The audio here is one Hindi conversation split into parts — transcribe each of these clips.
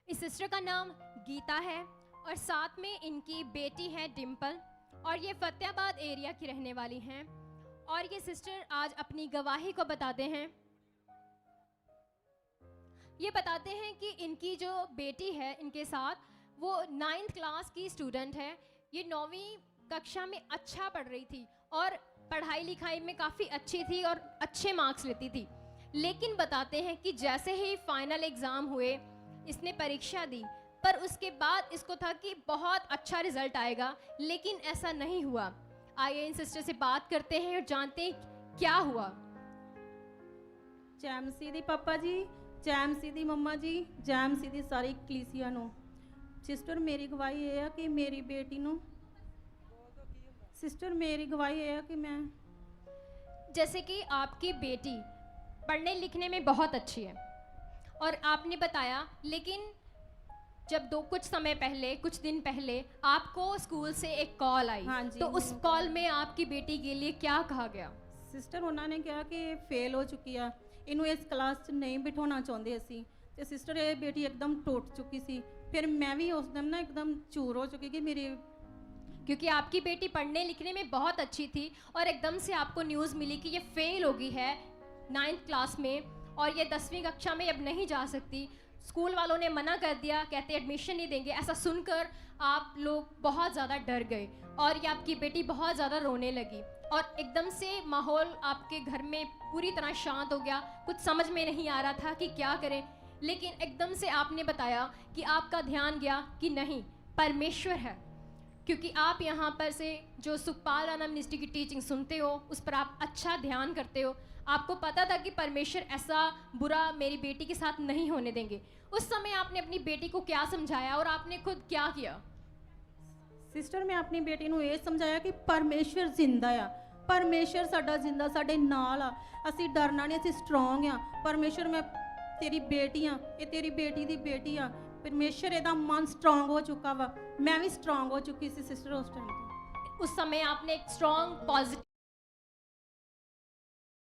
इस सिस्टर का नाम गीता है और साथ में इनकी बेटी है डिम्पल और ये फतेहाबाद एरिया की रहने वाली हैं। और ये सिस्टर आज अपनी गवाही को बताते हैं। ये बताते हैं कि इनकी जो बेटी है इनके साथ, वो 9th क्लास की स्टूडेंट है। ये 9वीं कक्षा में अच्छा पढ़ रही थी और पढ़ाई लिखाई में काफ़ी अच्छी थी और अच्छे मार्क्स लेती थी। लेकिन बताते हैं कि जैसे ही फाइनल एग्ज़ाम हुए, इसने परीक्षा दी, पर उसके बाद इसको था कि बहुत अच्छा रिजल्ट आएगा, लेकिन ऐसा नहीं हुआ। आइए इन सिस्टर से बात करते हैं और जानते हैं क्या हुआ। जय मसीह दी पापा जी, जय मसीह दी मम्मा जी, जय मसीह दी सारी कलीसिया नूं। सिस्टर मेरी गवाही ये है कि मेरी बेटी नूं सिस्टर मेरी गवाही ये है कि मैं जैसे कि आपकी बेटी पढ़ने लिखने में बहुत अच्छी है और आपने बताया, लेकिन जब कुछ समय पहले, कुछ दिन पहले आपको स्कूल से एक कॉल आई। हाँ जी, तो उस कॉल में आपकी बेटी के लिए क्या कहा गया? सिस्टर उन्होंने कहा कि फेल हो चुकी है, इनू इस क्लास च नहीं बिठाना चाहते असी। तो सिस्टर ये बेटी एकदम टूट चुकी सी। फिर मैं भी उस दिन ना एकदम चूर हो चुकी कि मेरी, क्योंकि आपकी बेटी पढ़ने लिखने में बहुत अच्छी थी और एकदम से आपको न्यूज़ मिली कि ये फेल हो गई है 9th क्लास में और ये 10वीं कक्षा में अब नहीं जा सकती। स्कूल वालों ने मना कर दिया, कहते एडमिशन नहीं देंगे। ऐसा सुनकर आप लोग बहुत ज़्यादा डर गए और ये आपकी बेटी बहुत ज़्यादा रोने लगी और एकदम से माहौल आपके घर में पूरी तरह शांत हो गया। कुछ समझ में नहीं आ रहा था कि क्या करें, लेकिन एकदम से आपने बताया कि आपका ध्यान गया कि नहीं, परमेश्वर है। क्योंकि आप यहाँ पर से जो सुखपाल राणा मिनिस्ट्री की टीचिंग सुनते हो, उस पर आप अच्छा ध्यान करते हो। आपको पता था कि परमेश्वर ऐसा बुरा मेरी बेटी के साथ नहीं होने देंगे। उस समय आपने अपनी बेटी को क्या समझाया और आपने खुद क्या किया? सिस्टर मैं अपनी बेटी नूं ये समझाया कि परमेश्वर जिंदा आ, परमेश्वर साडा जिंदा साडे नाल आ, असी डरना नहीं, असी स्ट्रोंग आ। परमेश्वर मैं तेरी बेटी आ, ये तेरी बेटी दी बेटी आ। परमेश्वर एदा मन स्ट्रोंग हो चुका वा, मैं भी स्ट्रोंग हो चुकी सी सिस्टर उस टाइम पे। उस समय आपने एक स्ट्रॉन्ग पॉजिटिव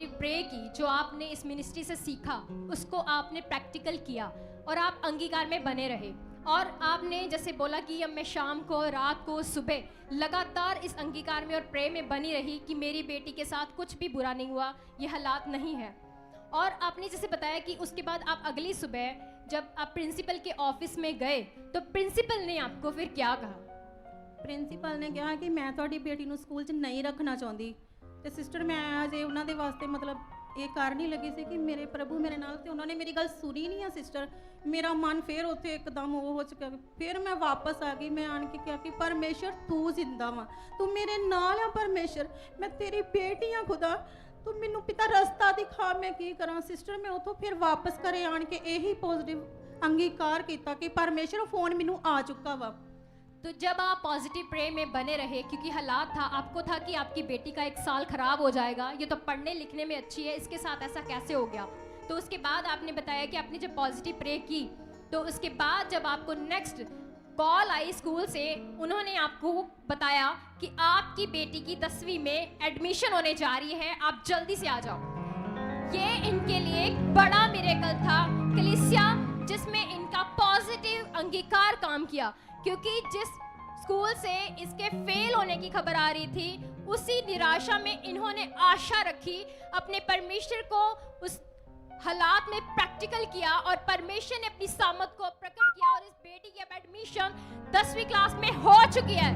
प्रे की, जो आपने इस मिनिस्ट्री से सीखा उसको आपने प्रैक्टिकल किया और आप अंगीकार में बने रहे। और आपने जैसे बोला कि अब मैं शाम को, रात को, सुबह लगातार इस अंगीकार में और प्रे में बनी रही कि मेरी बेटी के साथ कुछ भी बुरा नहीं हुआ, ये हालात नहीं है। और आपने जैसे बताया कि उसके बाद आप अगली सुबह जब आप प्रिंसिपल के ऑफिस में गए तो प्रिंसिपल ने आपको फिर क्या कहा? प्रिंसीपल ने कहा कि मैं ਤੁਹਾਡੀ बेटी ਨੂੰ ਸਕੂਲ 'ਚ नहीं रखना चाहती। ਤੇ ਸਿਸਟਰ ਮੈਂ ਅਜੇ ਉਹਨਾਂ ਦੇ ਵਾਸਤੇ ਮਤਲਬ ਇਹ ਕਰ ਨਹੀਂ ਲੱਗੀ ਸੀ ਕਿ ਮੇਰੇ ਪ੍ਰਭੂ ਮੇਰੇ ਨਾਲ, ਤੇ ਉਹਨਾਂ ਨੇ ਮੇਰੀ ਗੱਲ ਸੁਣੀ ਨਹੀਂ ਆ ਸਿਸਟਰ। ਮੇਰਾ ਮਨ ਫਿਰ ਉੱਥੇ ਇੱਕਦਮ ਉਹ ਹੋ ਚੁੱਕਿਆ। ਫਿਰ ਮੈਂ ਵਾਪਸ ਆ ਗਈ, ਮੈਂ ਆਣ ਕੇ ਕਿਹਾ ਕਿ ਪਰਮੇਸ਼ਰ ਤੂੰ ਜ਼ਿੰਦਾ ਵਾ, ਤੂੰ ਮੇਰੇ ਨਾਲ ਆ ਪਰਮੇਸ਼ਰ, ਮੈਂ ਤੇਰੀ ਬੇਟੀ ਆ ਖੁਦਾ, ਤੂੰ ਮੈਨੂੰ ਪਿਤਾ ਰਸਤਾ ਦਿਖਾ, ਮੈਂ ਕੀ ਕਰਾਂ। ਸਿਸਟਰ ਮੈਂ ਉੱਥੋਂ ਫਿਰ ਵਾਪਸ ਘਰੇ ਆਣ ਕੇ ਇਹੀ ਪੋਜ਼ਿਟਿਵ अंगीकार किया कि परमेश्वर फोन मैनू आ चुका वा। तो जब आप पॉजिटिव प्रे में बने रहे, क्योंकि हालात था, आपको था कि आपकी बेटी का 1 साल खराब हो जाएगा, ये तो पढ़ने लिखने में अच्छी है, इसके साथ ऐसा कैसे हो गया। तो उसके बाद आपने बताया कि आपने जब पॉजिटिव प्रे की तो उसके बाद जब आपको नेक्स्ट कॉल आई स्कूल से, उन्होंने आपको बताया कि आपकी बेटी की 10वीं में एडमिशन होने जा रही है, आप जल्दी से आ जाओ। ये इनके लिए एक बड़ा मिरेकल था कलीसिया, जिसमें इनका पॉजिटिव अंगीकार काम किया। क्योंकि जिस स्कूल से इसके फेल होने की खबर आ रही थी, उसी निराशा में इन्होंने आशा रखी, अपने परमेश्वर को उस हालात में प्रैक्टिकल किया और परमेश्वर ने अपनी सामर्थ को प्रकट किया और इस बेटी की अब एडमिशन 10वीं क्लास में हो चुकी है।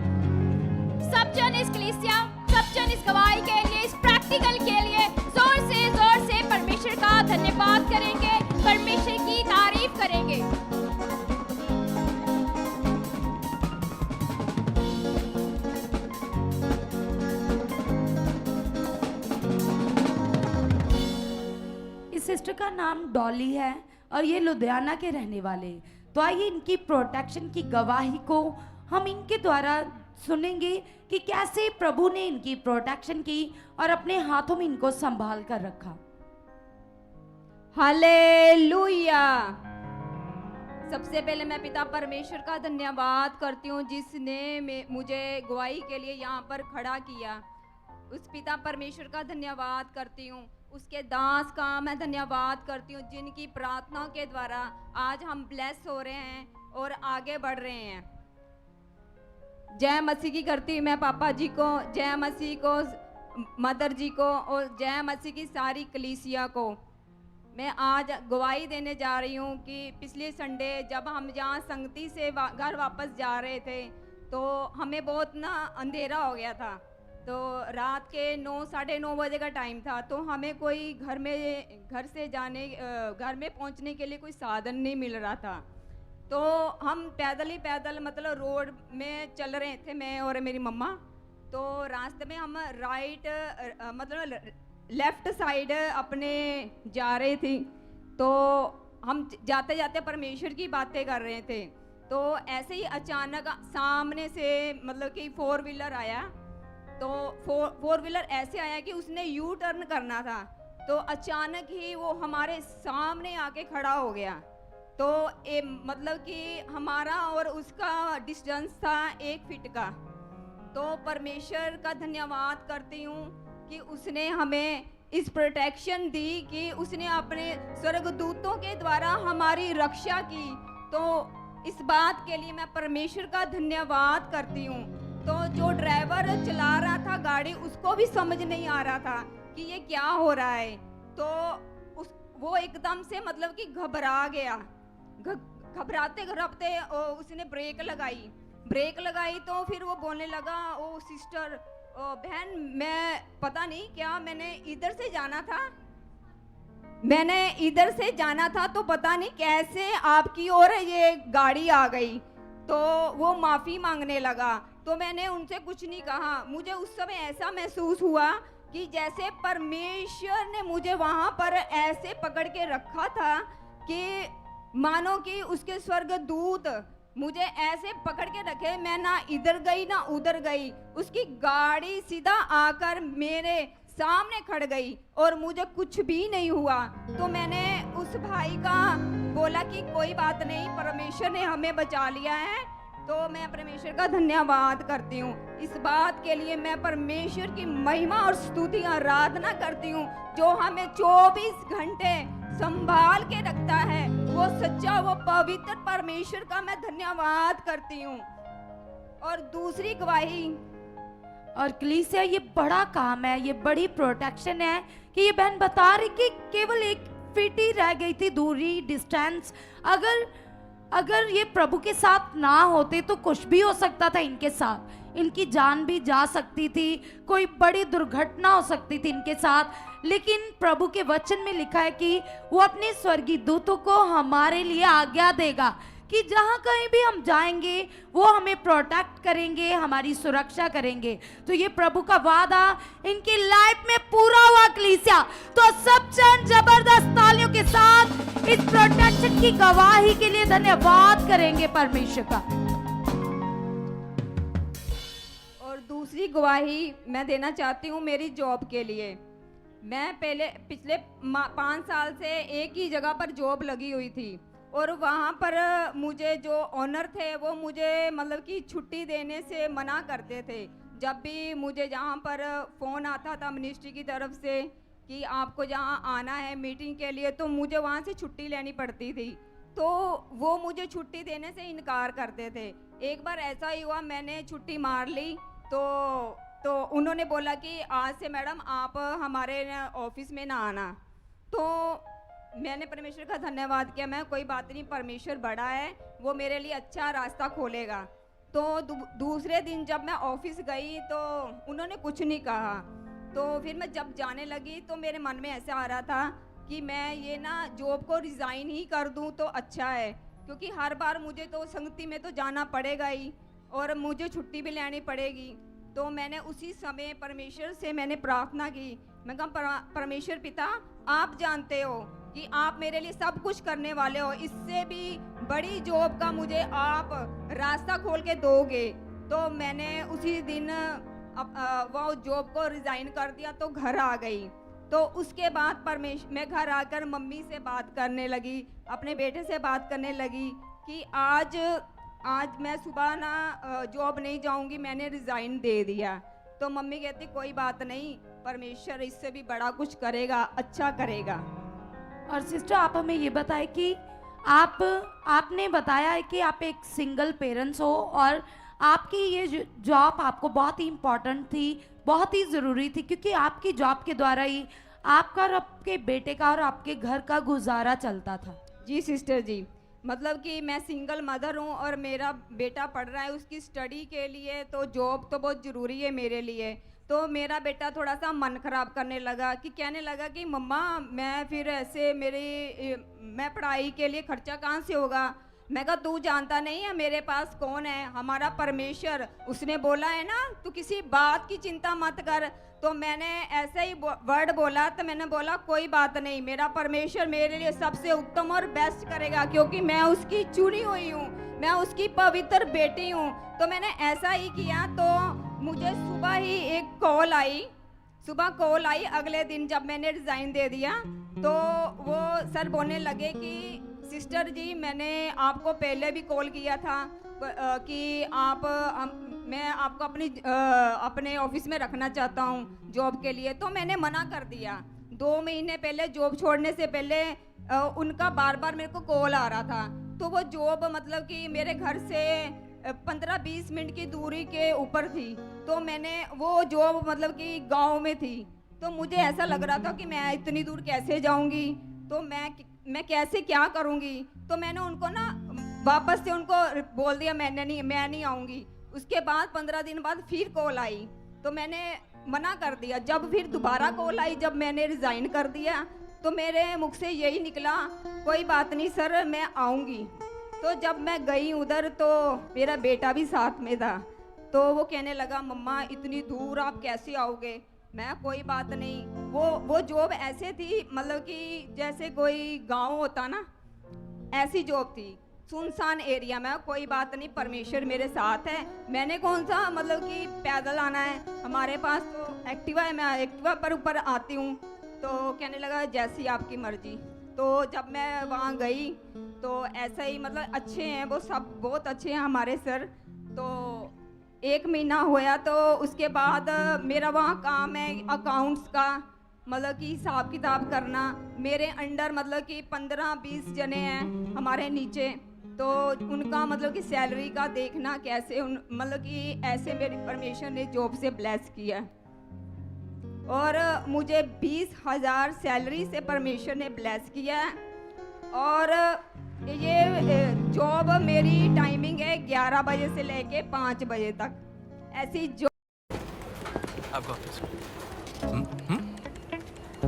सब जन इस कलीसिया, सब जन इस गवाही के लिए, इस प्रैक्टिकल के लिए जोर से परमेश्वर का धन्यवाद करेंगे, परमेश्वर की तारीफ करेंगे। इस सिस्टर का नाम डॉली है और ये लुधियाना के रहने वाले। तो आइए इनकी प्रोटेक्शन की गवाही को हम इनके द्वारा सुनेंगे कि कैसे प्रभु ने इनकी प्रोटेक्शन की और अपने हाथों में इनको संभाल कर रखा। हालेलुया। सबसे पहले मैं पिता परमेश्वर का धन्यवाद करती हूँ जिसने मुझे गवाही के लिए यहाँ पर खड़ा किया। उस पिता परमेश्वर का धन्यवाद करती हूँ उसके दास का मैं धन्यवाद करती हूँ, जिनकी प्रार्थना के द्वारा आज हम ब्लेस हो रहे हैं और आगे बढ़ रहे हैं। जय मसीह की करती हूँ मैं पापा जी को, जय मसीह को, मदर जी को, और जय मसीह की सारी कलीसिया को। मैं आज गवाही देने जा रही हूँ कि पिछले संडे जब हम यहाँ संगति से घर वापस जा रहे थे तो हमें बहुत ना अंधेरा हो गया था। तो रात के 9 साढ़े 9 बजे का टाइम था। तो हमें कोई घर में पहुँचने के लिए कोई साधन नहीं मिल रहा था। तो हम पैदल मतलब रोड में चल रहे थे, मैं और मेरी मम्मा। तो रास्ते में हम मतलब लेफ्ट साइड अपने जा रहे थे। तो हम जाते जाते परमेश्वर की बातें कर रहे थे। तो ऐसे ही अचानक सामने से मतलब कि 4 व्हीलर आया। तो 4 व्हीलर ऐसे आया कि उसने यू टर्न करना था। तो अचानक ही वो हमारे सामने आके खड़ा हो गया। तो मतलब कि हमारा और उसका डिस्टेंस था 1 फीट का। तो परमेश्वर का धन्यवाद करती हूँ कि उसने हमें इस प्रोटेक्शन दी, कि उसने अपने स्वर्गदूतों के द्वारा हमारी रक्षा की। तो इस बात के लिए मैं परमेश्वर का धन्यवाद करती हूँ। तो जो ड्राइवर चला रहा था गाड़ी, उसको भी समझ नहीं आ रहा था कि ये क्या हो रहा है। तो वो एकदम से मतलब कि घबरा गया। घबराते घबराते उसने ब्रेक लगाई। तो फिर वो बोलने लगा, ओ सिस्टर, बहन, मैं पता नहीं क्या, मैंने इधर से जाना था तो पता नहीं कैसे आपकी ओर ये गाड़ी आ गई। तो वो माफ़ी मांगने लगा। तो मैंने उनसे कुछ नहीं कहा। मुझे उस समय ऐसा महसूस हुआ कि जैसे परमेश्वर ने मुझे वहाँ पर ऐसे पकड़ के रखा था कि मानो कि उसके स्वर्गदूत मुझे ऐसे पकड़ के रखे। मैं ना इधर गई ना उधर गई, उसकी गाड़ी सीधा आकर मेरे सामने खड़ गई और मुझे कुछ भी नहीं हुआ। तो मैंने उस भाई का बोला कि कोई बात नहीं, परमेश्वर ने हमें बचा लिया है। तो मैं परमेश्वर का धन्यवाद करती हूँ। इस बात के लिए मैं परमेश्वर की महिमा और स्तुति आराधना करती हूँ, जो हमें 24 घंटे संभाल के रखता है। वो सच्चा, वो पवित्र परमेश्वर का मैं धन्यवाद करती हूँ। और दूसरी गवाही, और कलीसिया, ये बड़ा काम है, ये बड़ी प्रोटेक्शन है कि ये बहन बता रही कि केवल 1 फीट ही रह गई थी दूरी, डिस्टेंस। अगर ये प्रभु के साथ ना होते तो कुछ भी हो सकता था इनके साथ, इनकी जान भी जा सकती थी, कोई बड़ी दुर्घटना हो सकती थी इनके साथ। लेकिन प्रभु के वचन में लिखा है कि वो अपने स्वर्गीय दूतों को हमारे लिए आज्ञा देगा कि जहां कहीं भी हम जाएंगे वो हमें प्रोटेक्ट करेंगे, हमारी सुरक्षा करेंगे। तो ये प्रभु का वादा इनकी लाइफ में पूरा हुआ कलीसिया। तो सब जन जबरदस्त तालियों के साथ इस प्रोटेक्शन की गवाही के लिए धन्यवाद करेंगे परमेश्वर का। और दूसरी गवाही मैं देना चाहती हूँ मेरी जॉब के लिए। मैं पिछले 5 साल से एक ही जगह पर जॉब लगी हुई थी और वहाँ पर मुझे जो ऑनर थे वो मुझे मतलब कि छुट्टी देने से मना करते थे। जब भी मुझे जहाँ पर फ़ोन आता था मिनिस्ट्री की तरफ से कि आपको जहाँ आना है मीटिंग के लिए, तो मुझे वहाँ से छुट्टी लेनी पड़ती थी। तो वो मुझे छुट्टी देने से इनकार करते थे। एक बार ऐसा ही हुआ, मैंने छुट्टी मार ली। तो उन्होंने बोला कि आज से मैडम आप हमारे ऑफिस में ना आना। तो मैंने परमेश्वर का धन्यवाद किया, मैं कोई बात नहीं, परमेश्वर बड़ा है, वो मेरे लिए अच्छा रास्ता खोलेगा। तो दूसरे दिन जब मैं ऑफिस गई तो उन्होंने कुछ नहीं कहा। तो फिर मैं जब जाने लगी तो मेरे मन में ऐसा आ रहा था कि मैं ये ना जॉब को रिज़ाइन ही कर दूं तो अच्छा है, क्योंकि हर बार मुझे तो संगति में तो जाना पड़ेगा ही और मुझे छुट्टी भी लेनी पड़ेगी। तो मैंने उसी समय परमेश्वर से मैंने प्रार्थना की। मैं कहा परमेश्वर पिता, आप जानते हो कि आप मेरे लिए सब कुछ करने वाले हो, इससे भी बड़ी जॉब का मुझे आप रास्ता खोल के दोगे। तो मैंने उसी दिन वो जॉब को रिज़ाइन कर दिया, तो घर आ गई। तो उसके बाद मैं घर आकर मम्मी से बात करने लगी, अपने बेटे से बात करने लगी कि आज मैं सुबह ना जॉब नहीं जाऊंगी, मैंने रिज़ाइन दे दिया। तो मम्मी कहती कोई बात नहीं, परमेश्वर इससे भी बड़ा कुछ करेगा, अच्छा करेगा। और सिस्टर आप हमें ये बताएं कि आपने बताया है कि आप एक सिंगल पेरेंट्स हो और आपकी ये जॉब आपको बहुत ही इम्पोर्टेंट थी, बहुत ही ज़रूरी थी, क्योंकि आपकी जॉब के द्वारा ही आपका और आपके बेटे का और आपके घर का गुजारा चलता था। जी सिस्टर जी, मतलब कि मैं सिंगल मदर हूँ और मेरा बेटा पढ़ रहा है, उसकी स्टडी के लिए तो जॉब तो बहुत ज़रूरी है मेरे लिए। तो मेरा बेटा थोड़ा सा मन ख़राब करने लगा कि कहने लगा कि मम्मा मैं फिर ऐसे मैं पढ़ाई के लिए खर्चा कहाँ से होगा। मैं कहा तू जानता नहीं है मेरे पास कौन है, हमारा परमेश्वर। उसने बोला है ना तू किसी बात की चिंता मत कर। तो मैंने ऐसा ही वर्ड बोला, तो मैंने बोला कोई बात नहीं, मेरा परमेश्वर मेरे लिए सबसे उत्तम और बेस्ट करेगा, क्योंकि मैं उसकी चुनी हुई हूँ, मैं उसकी पवित्र बेटी हूँ। तो मैंने ऐसा ही किया। तो मुझे सुबह ही एक कॉल आई अगले दिन जब मैंने रिज़ाइन दे दिया। तो वो सर बोलने लगे कि सिस्टर जी मैंने आपको पहले भी कॉल किया था कि मैं आपको अपने ऑफिस में रखना चाहता हूँ जॉब के लिए। तो मैंने मना कर दिया। 2 महीने पहले जॉब छोड़ने से पहले उनका बार बार मेरे को कॉल आ रहा था। तो वो जॉब मतलब कि मेरे घर से 15-20 मिनट की दूरी के ऊपर थी। तो मैंने वो जॉब मतलब कि गांव में थी। तो मुझे ऐसा लग रहा था कि मैं इतनी दूर कैसे जाऊंगी, तो मैं कैसे क्या करूंगी। तो मैंने उनको ना वापस से उनको बोल दिया मैं नहीं आऊंगी। उसके बाद 15 दिन बाद फिर कॉल आई तो मैंने मना कर दिया। जब फिर दोबारा कॉल आई, जब मैंने रिज़ाइन कर दिया, तो मेरे मुख से यही निकला कोई बात नहीं सर मैं आऊँगी। तो जब मैं गई उधर तो मेरा बेटा भी साथ में था। तो वो कहने लगा मम्मा इतनी दूर आप कैसे आओगे। मैं कोई बात नहीं। वो जॉब ऐसे थी मतलब कि जैसे कोई गांव होता ना, ऐसी जॉब थी, सुनसान एरिया में। कोई बात नहीं, परमेश्वर मेरे साथ है। मैंने कौन सा मतलब कि पैदल आना है, हमारे पास तो एक्टिवा है, मैं एक्टिवा पर ऊपर आती हूँ। तो कहने लगा जैसी आपकी मर्जी। तो जब मैं वहाँ गई तो ऐसा ही मतलब अच्छे हैं वो सब, बहुत अच्छे हैं हमारे सर। तो 1 महीना होया तो उसके बाद मेरा वहाँ काम है अकाउंट्स का, मतलब कि हिसाब किताब करना। मेरे अंडर मतलब कि 15-20 जने हैं हमारे नीचे। तो उनका मतलब कि सैलरी का देखना कैसे मतलब कि ऐसे मेरी परमेश्वर ने जॉब से ब्लेस किया। और मुझे 20,000 सैलरी से परमेश्वर ने ब्लेस किया। और ये जॉब मेरी टाइमिंग है 11 बजे से लेके 5 बजे तक। ऐसी जॉब आपका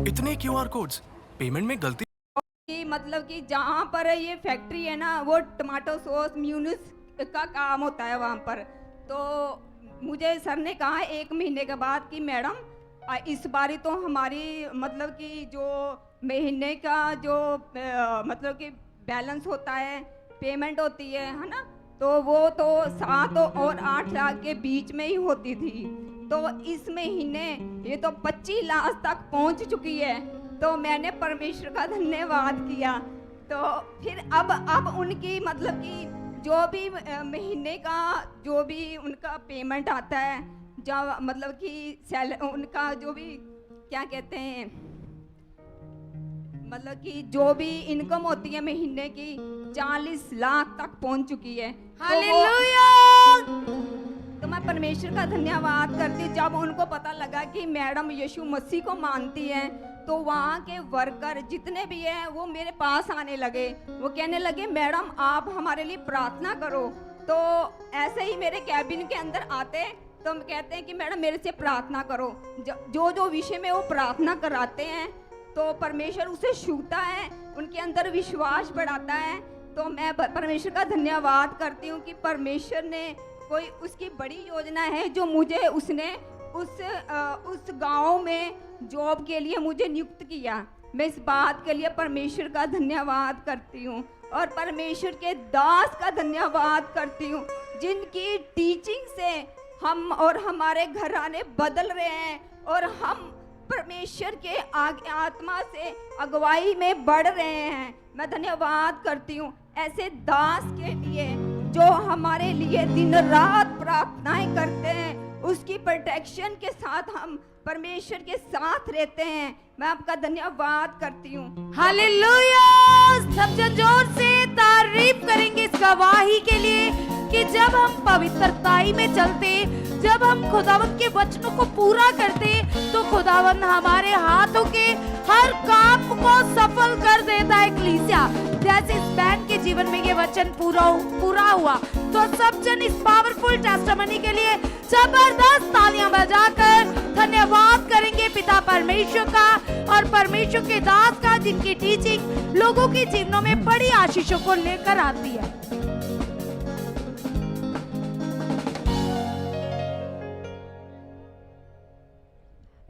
इतने QR कोड्स, पेमेंट में गलती कि मतलब कि जहाँ पर ये फैक्ट्री है ना, वो टमाटो सॉस म्यूनिस का काम होता है वहाँ पर। तो मुझे सर ने कहा 1 महीने के बाद कि मैडम इस बारी तो हमारी मतलब कि जो महीने का जो मतलब कि बैलेंस होता है, पेमेंट होती है ना, तो वो तो 7 और 8 लाख के बीच में ही होती थी। तो इस महीने ये तो 25 लाख तक पहुंच चुकी है। तो मैंने परमेश्वर का धन्यवाद किया। तो फिर अब उनकी मतलब कि जो भी महीने का जो भी उनका पेमेंट आता है, जब मतलब कि उनका जो भी क्या कहते हैं मतलब कि जो भी इनकम होती है महीने की 40 लाख तक पहुंच चुकी है। तो मैं परमेश्वर का धन्यवाद करती। जब उनको पता लगा कि मैडम यीशु मसीह को मानती हैं, तो वहाँ के वर्कर जितने भी हैं वो मेरे पास आने लगे। वो कहने लगे मैडम आप हमारे लिए प्रार्थना करो। तो ऐसे ही मेरे कैबिन के अंदर आते तो हम कहते हैं कि मैडम मेरे से प्रार्थना करो। जो विषय में वो प्रार्थना कराते हैं तो परमेश्वर उसे छूता है, उनके अंदर विश्वास बढ़ाता है। तो मैं परमेश्वर का धन्यवाद करती हूँ कि परमेश्वर ने कोई उसकी बड़ी योजना है जो मुझे उसने उस गांव में जॉब के लिए मुझे नियुक्त किया। मैं इस बात के लिए परमेश्वर का धन्यवाद करती हूँ और परमेश्वर के दास का धन्यवाद करती हूँ जिनकी टीचिंग से हम और हमारे घराने बदल रहे हैं और हम परमेश्वर के आगे आत्मा से अगुवाई में बढ़ रहे हैं। मैं धन्यवाद करती हूँ ऐसे दास के लिए जो हमारे लिए दिन रात प्रार्थनाएं करते हैं। उसकी प्रोटेक्शन के साथ हम परमेश्वर के साथ रहते हैं। मैं आपका धन्यवाद करती हूँ। हालेलुया। सब जन जोर से तारीफ करेंगे इस गवाही के लिए कि जब हम पवित्रताई में चलते, जब हम खुदावंद के वचनों को पूरा करते, तो खुदावंद हमारे हाथों के हर काम को सफल कर देता है। कलीसिया, जैसे इस बहन के जीवन में ये वचन पूरा हुआ, तो सब जन इस पावरफुल टेस्टिमनी के लिए जबरदस्त तालियां बजाकर धन्यवाद करेंगे पिता परमेश्वर का और परमेश्वर के दास का, जिनकी टीचिंग लोगों के जीवनों में बड़ी आशीषों को लेकर आती है।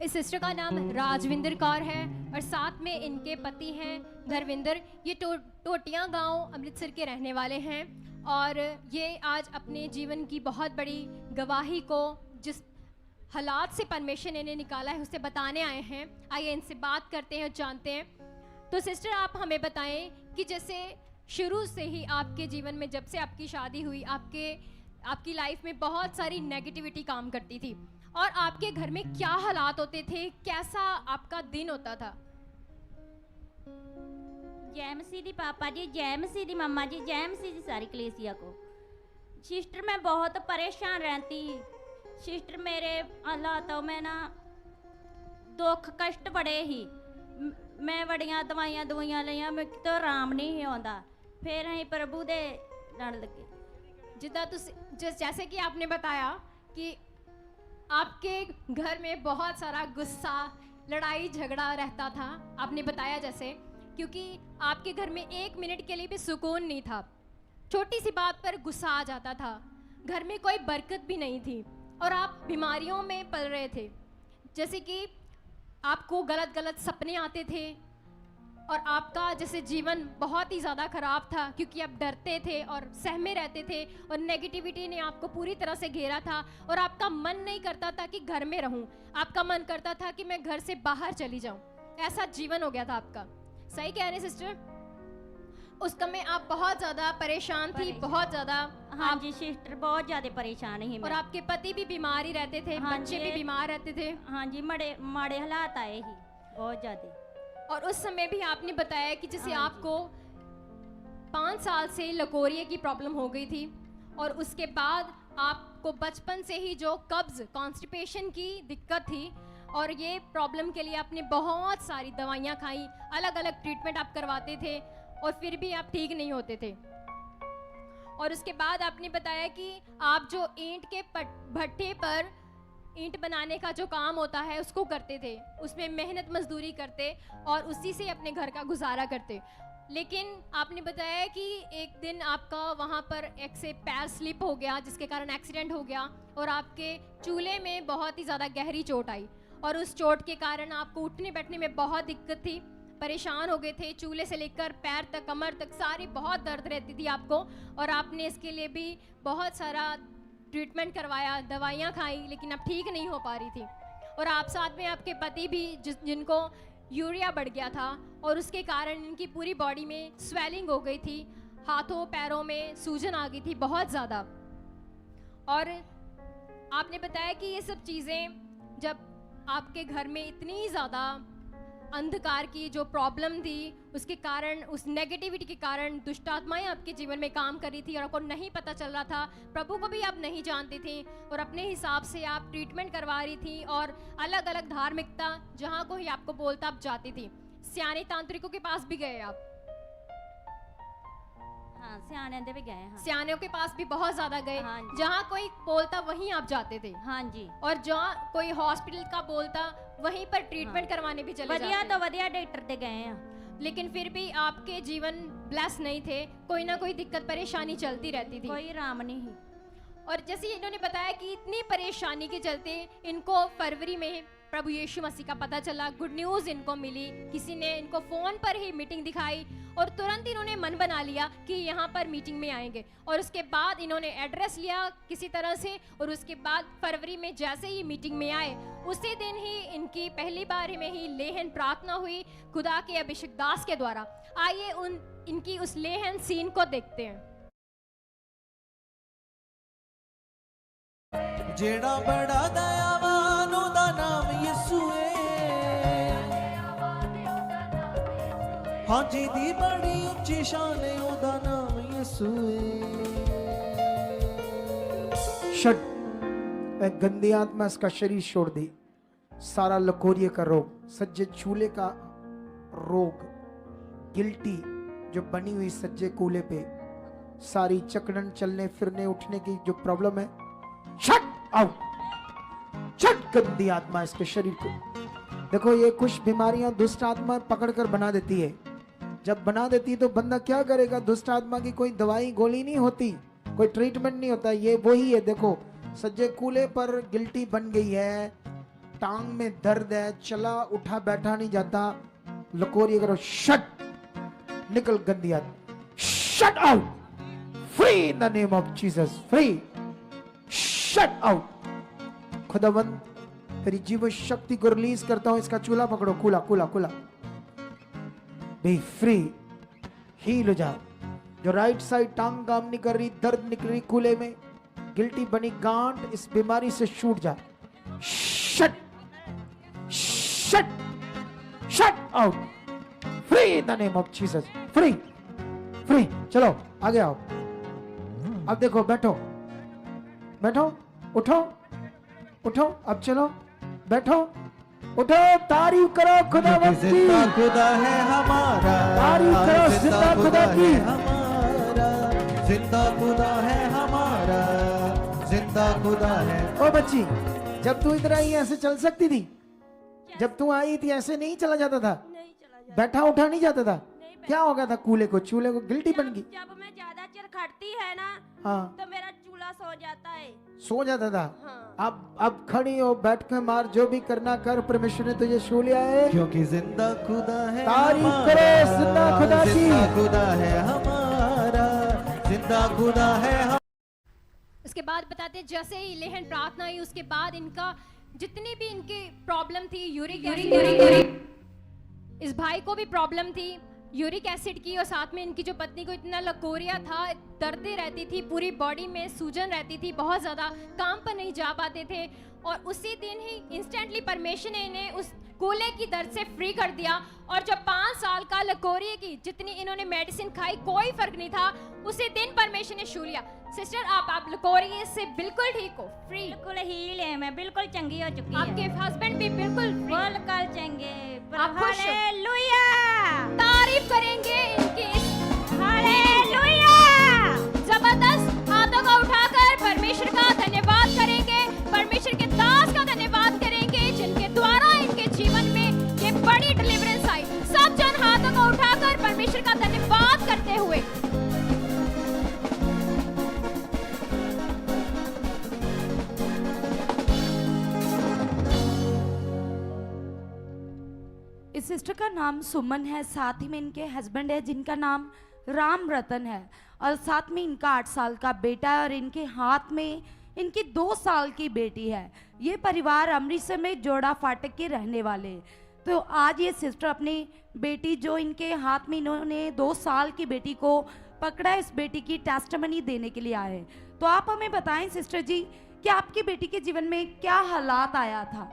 इस सिस्टर का नाम राजविंदर कौर है और साथ में इनके पति हैं धर्मिंदर। ये टोटियां गांव अमृतसर के रहने वाले हैं और ये आज अपने जीवन की बहुत बड़ी गवाही को, जिस हालात से परमेश्वर ने इन्हें निकाला है, उसे बताने आए हैं। आइए इनसे बात करते हैं और जानते हैं। तो सिस्टर, आप हमें बताएं कि जैसे शुरू से ही आपके जीवन में, जब से आपकी शादी हुई, आपकी लाइफ में बहुत सारी नेगेटिविटी काम करती थी और आपके घर में क्या हालात होते थे, कैसा आपका दिन होता था? जय मसीह दी पापा जी, जय मसीह दी मम्मा जी, जय मसीह दी सारी कलीसिया को। सिस्टर, मैं बहुत परेशान रहती। सिस्टर, मेरे हालातों में ना दुख कष्ट बड़े ही। मैं बड़ियां दवाइयां लिया, मैं तो आराम नहीं आता। फिर अं प्रभु दे लड़ लगे। जिदा जैसे कि आपने बताया कि आपके घर में बहुत सारा गुस्सा, लड़ाई झगड़ा रहता था, आपने बताया जैसे, क्योंकि आपके घर में 1 मिनट के लिए भी सुकून नहीं था। छोटी सी बात पर गुस्सा आ जाता था, घर में कोई बरकत भी नहीं थी और आप बीमारियों में पल रहे थे। जैसे कि आपको गलत गलत सपने आते थे और आपका जैसे जीवन बहुत ही ज़्यादा ख़राब था, क्योंकि आप डरते थे और सहमे रहते थे और नेगेटिविटी ने आपको पूरी तरह से घेरा था और आपका मन नहीं करता था कि घर में रहूं, आपका मन करता था कि मैं घर से बाहर चली जाऊं। ऐसा जीवन हो गया था आपका। सही कह रहे सिस्टर? उस समय आप बहुत ज़्यादा परेशान थी, बहुत ज़्यादा। हाँ जी सिस्टर, बहुत ज़्यादा परेशान ही और आपके पति भी बीमार ही रहते थे, बच्चे भी बीमार रहते थे। हाँ जी, माड़े हालात आए ही बहुत ज़्यादा। और उस समय भी आपने बताया कि जैसे आपको 5 साल से लकोरिए की प्रॉब्लम हो गई थी और उसके बाद आपको बचपन से ही जो कब्ज, कॉन्स्टिपेशन की दिक्कत थी और ये प्रॉब्लम के लिए आपने बहुत सारी दवाइयाँ खाई, अलग अलग ट्रीटमेंट आप करवाते थे और फिर भी आप ठीक नहीं होते थे। और उसके बाद आपने बताया कि आप जो ईंट के भट्ठे पर ईंट बनाने का जो काम होता है उसको करते थे, उसमें मेहनत मजदूरी करते और उसी से अपने घर का गुजारा करते। लेकिन आपने बताया कि एक दिन आपका वहाँ पर एक से पैर स्लिप हो गया, जिसके कारण एक्सीडेंट हो गया और आपके चूल्हे में बहुत ही ज़्यादा गहरी चोट आई और उस चोट के कारण आपको उठने बैठने में बहुत दिक्कत थी, परेशान हो गए थे। चूल्हे से लेकर पैर तक, कमर तक सारी बहुत दर्द रहती थी आपको और आपने इसके लिए भी बहुत सारा ट्रीटमेंट करवाया, दवाइयाँ खाई, लेकिन अब ठीक नहीं हो पा रही थी। और आप साथ में आपके पति भी जिनको यूरिया बढ़ गया था और उसके कारण इनकी पूरी बॉडी में स्वेलिंग हो गई थी, हाथों पैरों में सूजन आ गई थी बहुत ज़्यादा। और आपने बताया कि ये सब चीज़ें जब आपके घर में इतनी ज़्यादा अंधकार की जो प्रॉब्लम थी, उसके कारण, उस नेगेटिविटी के कारण दुष्ट आत्माएं आपके जीवन में काम कर रही थी और आपको नहीं पता चल रहा था, प्रभु को भी आप नहीं जानती थी और अपने हिसाब से आप ट्रीटमेंट करवा रही थी और अलग अलग धार्मिकता जहाँ कोई आपको बोलता आप जाती थी। सियाने तांत्रिकों के पास भी गए आप? हाँ, सियाने दे भी गए। हाँ, सियानों के पास भी बहुत ज्यादा गए। हाँ जी। जहाँ कोई बोलता वहीं आप जाते थे। हाँ जी। और जहाँ कोई हॉस्पिटल का बोलता वहीं पर ट्रीटमेंट करवाने भी चले वधिया जाते। तो वधिया डॉक्टर दे गए हैं, लेकिन फिर भी आपके जीवन ब्लेस नहीं थे, कोई ना कोई दिक्कत परेशानी चलती रहती थी। कोई आराम नहीं। और जैसे इन्होंने बताया कि इतनी परेशानी के चलते इनको फरवरी में प्रभु यीशु मसीह का पता चला, गुड न्यूज़ इनको मिली, किसी ने इनको फ़ोन पर ही मीटिंग दिखाई और तुरंत इन्होंने मन बना लिया कि यहाँ पर मीटिंग में आएंगे। और उसके बाद इन्होंने एड्रेस लिया किसी तरह से और उसके बाद फरवरी में जैसे ही मीटिंग में आए, उसी दिन ही इनकी पहली बार में ही लेहन प्रार्थना हुई खुदा के अभिषेक दास के द्वारा। आइए इनकी उस लेहन सीन को देखते हैं। जेड़ा बड़ा दयावान उदा नाम यीशु है हाँ जी दी बड़ी उच्ची शान है ओदा नाम यीशु है शट मैं गंदी आत्मा इसका शरीर छोड़ दी सारा लकोरिये का रोग सज्जे चूल्हे का रोग गिल्टी जो बनी हुई सज्जे कूले पे सारी चकड़न चलने फिरने उठने की जो प्रॉब्लम है शट आउट शट गंदी आत्मा इसके शरीर को देखो ये कुछ बीमारियां दुष्ट आत्मा पकड़कर बना देती है जब बना देती है तो बंदा क्या करेगा दुष्ट आत्मा की कोई दवाई गोली नहीं होती कोई ट्रीटमेंट नहीं होता ये वही है देखो सज्जे कूले पर गिल्टी बन गई है टांग में दर्द है चला उठा बैठा नहीं जाता लकोरी करो शट निकल गंदी आत्मा shut out free in the name of Jesus free shut out खुदावंद तेरी जीवन शक्ति को रिलीज करता हूं इसका चूल्हा पकड़ो खुला खुला खुला बी फ्री हील हो जाओ जो राइट साइड टांग काम नहीं कर रही दर्द निकल रही कूले में गिल्टी बनी गांठ इस बीमारी से छूट जा shut shut shut out free in the name of Jesus free free चलो आगे आओ अब देखो बैठो बैठो उठो उठो अब चलो बैठो उठो तारीफ करो खुदावंद की जिंदा खुदा है हमारा तारीफ करो जिंदा खुदा की हमारा जिंदा खुदा है हमारा जिंदा खुदा है ओ बच्ची जब तू इधर आई ऐसे चल सकती थी जब तू आई थी ऐसे नहीं चला जाता था नहीं चला जाता। बैठा उठा नहीं जाता था क्या हो गया था कूले को चूल्हे को गिल्टी बन गई जब मैं ज्यादा चिर खटती है ना हाँ तो मेरा चूल्हा सो जाता है। सो जाता था हाँ। अब खड़ी हो बैठ कर मार जो भी करना कर परमेश्वर ने तुझे छू लिया है क्योंकि जिंदा खुदा है तारीफ हमारा, करो जिंदा खुदा की जिंदा खुदा है हमारा जिंदा खुदा है उसके बाद बताते हैं, जैसे ही लेहन प्रार्थना हुई उसके बाद इनका जितनी भी इनकी प्रॉब्लम थी यूरिक इस भाई को भी प्रॉब्लम थी यूरिक एसिड की और साथ में इनकी जो पत्नी को इतना लकोरिया था दर्दें रहती थी पूरी बॉडी में सूजन रहती थी बहुत ज़्यादा काम पर नहीं जा पाते थे और उसी दिन ही इंस्टेंटली परमेश्वर ने इन्हें उस कूले की दर्द से फ्री कर दिया और जब 5 साल का लकोरिए की जितनी इन्होंने मेडिसिन खाई कोई फर्क नहीं था उसी दिन परमेश्वर ने छू लिया। सिस्टर आप लकोरिए से बिल्कुल ठीक हो फ्री बिल्कुल हील है मैं बिल्कुल चंगी हो चुकी आपके हस्बैंड भी बिल्कुल free। बिल्कुल चंगे आप खुश हो? हालेलुया तारीफ करेंगे इनकी हालेलुया जबरदस्त हाथों को उठाकर परमेश्वर का धन्यवाद करेंगे परमेश्वर के दास का धन्यवाद करेंगे जिनके द्वारा इनके जीवन में ये बड़ी डिलीवरेंस आई। सब जन हाथों को उठाकर परमेश्वर का धन्यवाद करते हुए इस सिस्टर का नाम सुमन है साथ ही में इनके हस्बैंड है जिनका नाम राम रतन है और साथ में इनका 8 साल का बेटा है और इनके हाथ में इनकी 2 साल की बेटी है। ये परिवार अमृतसर में जोड़ा फाटक के रहने वाले हैं। तो आज ये सिस्टर अपनी बेटी जो इनके हाथ में इन्होंने 2 साल की बेटी को पकड़ा है इस बेटी की टेस्टमनी देने के लिए आए हैं। तो आप हमें बताएं सिस्टर जी कि आपकी बेटी के जीवन में क्या हालात आया था।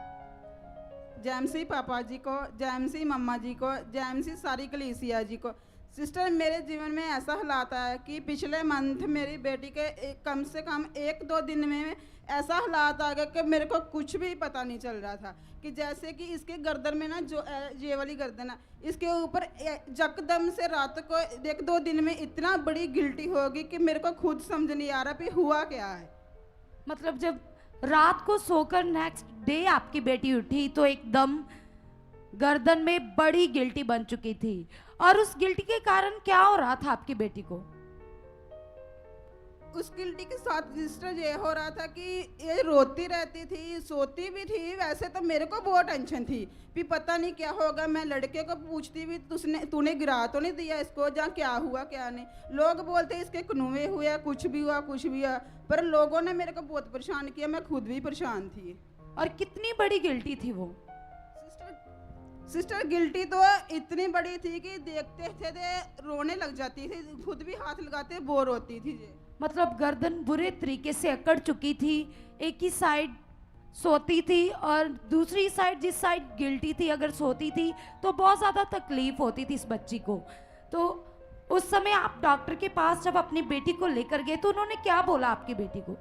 जैमसी पापा जी को, जैमसी मम्मा जी को, जैमसी सारी कलीसिया जी को। सिस्टर मेरे जीवन में ऐसा हालात आया कि पिछले मंथ मेरी बेटी के कम से कम 1-2 दिन में ऐसा हालात आ गया कि मेरे को कुछ भी पता नहीं चल रहा था कि जैसे कि इसके गर्दन में ना जो ये वाली गर्दन है इसके ऊपर यकदम से रात को 1-2 दिन में इतना बड़ी गिल्टी होगी कि मेरे को खुद समझ नहीं आ रहा कि हुआ क्या है। मतलब जब रात को सोकर नेक्स्ट डे आपकी बेटी उठी तो एकदम गर्दन में बड़ी गिल्टी बन चुकी थी और उस गिल्टी के कारण क्या हो रहा था आपकी बेटी को। उस गिल्टी के साथ सिस्टर ये हो रहा था कि ये रोती रहती थी सोती भी थी। वैसे तो मेरे को बहुत टेंशन थी कि पता नहीं क्या होगा। मैं लड़के को पूछती भी तूने गिरा तो नहीं दिया इसको जहाँ क्या हुआ क्या नहीं। लोग बोलते इसके कनुए हुए कुछ भी हुआ पर लोगों ने मेरे को बहुत परेशान किया। मैं खुद भी परेशान थी। और कितनी बड़ी गिल्टी थी वो। सिस्टर गिल्टी तो इतनी बड़ी थी कि देखते थे रोने लग जाती थी। खुद भी हाथ लगाते बोर होती थी। मतलब गर्दन बुरे तरीके से अकड़ चुकी थी एक ही साइड सोती थी और दूसरी साइड जिस साइड गिल्टी थी अगर सोती थी तो बहुत ज़्यादा तकलीफ होती थी इस बच्ची को। तो उस समय आप डॉक्टर के पास जब अपनी बेटी को लेकर गए तो उन्होंने क्या बोला आपकी बेटी को?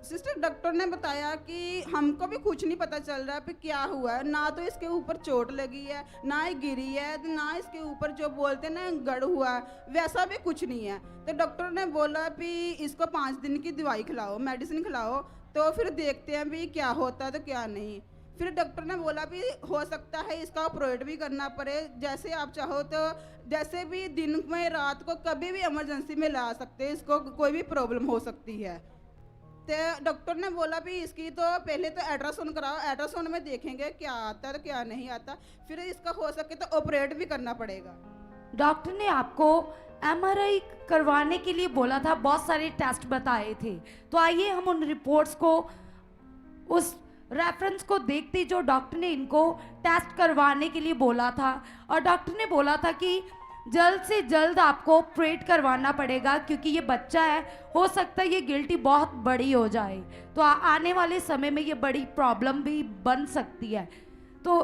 सिस्टर डॉक्टर ने बताया कि हमको भी कुछ नहीं पता चल रहा है कि क्या हुआ है, ना तो इसके ऊपर चोट लगी है, ना ही गिरी है, ना इसके ऊपर जो बोलते हैं ना गड़ हुआ है, वैसा भी कुछ नहीं है। तो डॉक्टर ने बोला कि इसको 5 दिन की दवाई खिलाओ, मेडिसिन खिलाओ, तो फिर देखते हैं भी क्या होता है तो क्या नहीं। फिर डॉक्टर ने बोला भी हो सकता है इसका ऑपरेट भी करना पड़े, जैसे आप चाहो तो जैसे भी दिन में रात को कभी भी इमरजेंसी में ला सकते हैं, इसको कोई भी प्रॉब्लम हो सकती है। तो डॉक्टर ने बोला भी इसकी तो पहले तो अल्ट्रासाउंड कराओ, अल्ट्रासाउंड में देखेंगे क्या आता है तो क्या नहीं आता, फिर इसका हो सके तो ऑपरेट भी करना पड़ेगा। डॉक्टर ने आपको एमआरआई करवाने के लिए बोला था, बहुत सारे टेस्ट बताए थे। तो आइए हम उन रिपोर्ट्स को, उस रेफरेंस को देखते जो डॉक्टर ने इनको टेस्ट करवाने के लिए बोला था। और डॉक्टर ने बोला था कि जल्द से जल्द आपको ऑपरेट करवाना पड़ेगा क्योंकि ये बच्चा है, हो सकता है ये गिल्टी बहुत बड़ी हो जाए, तो आने वाले समय में ये बड़ी प्रॉब्लम भी बन सकती है। तो